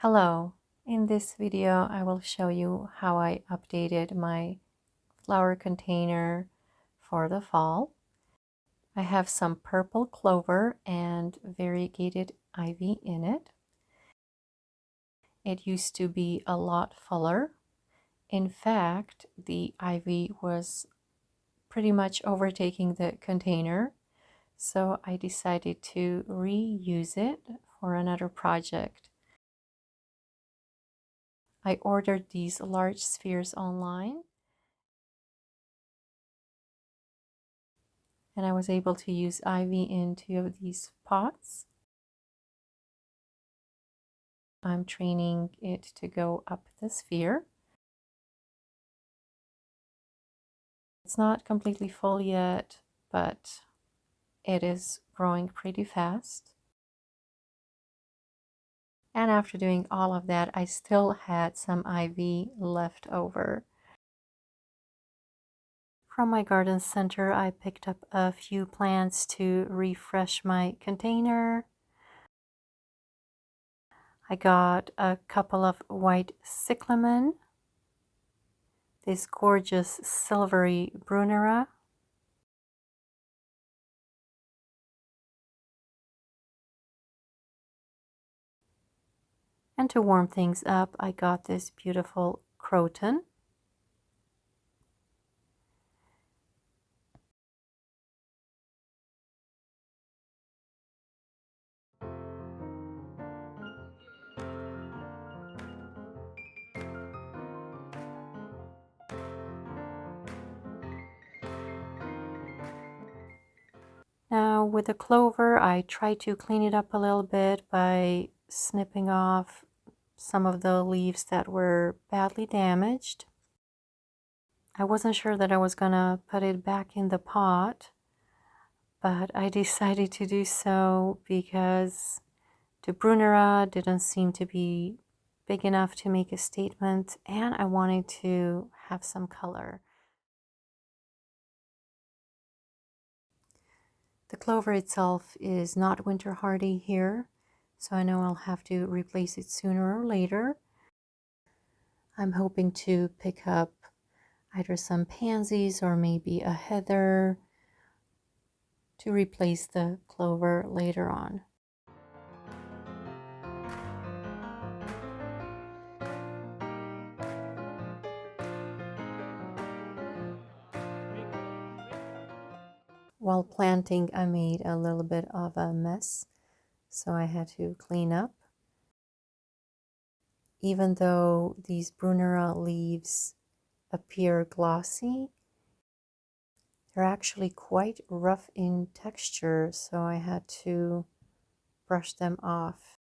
Hello, in this video I will show you how I updated my flower container for the fall. I have some purple clover and variegated ivy in it. It used to be a lot fuller. In fact, the ivy was pretty much overtaking the container, so I decided to reuse it for another project. I ordered these large spheres online, and I was able to use ivy in 2 of these pots. I'm training it to go up the sphere. It's not completely full yet, but it is growing pretty fast. And after doing all of that, I still had some ivy left over. From my garden center, I picked up a few plants to refresh my container. I got a couple of white cyclamen, this gorgeous silvery brunera, and to warm things up, I got this beautiful croton. Now with the clover, I tried to clean it up a little bit by snipping off some of the leaves that were badly damaged. I wasn't sure that I was gonna put it back in the pot, but I decided to do so because the brunera didn't seem to be big enough to make a statement, and I wanted to have some color. The clover itself is not winter hardy here, so I know I'll have to replace it sooner or later. I'm hoping to pick up either some pansies or maybe a heather to replace the clover later on. While planting, I made a little bit of a mess, so I had to clean up. Even though these brunera leaves appear glossy, they're actually quite rough in texture, so I had to brush them off.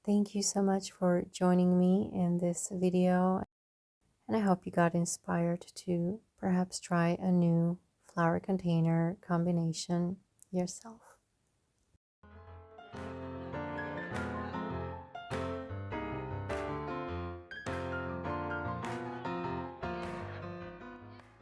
Thank you so much for joining me in this video, and I hope you got inspired to perhaps try a new flower container combination yourself.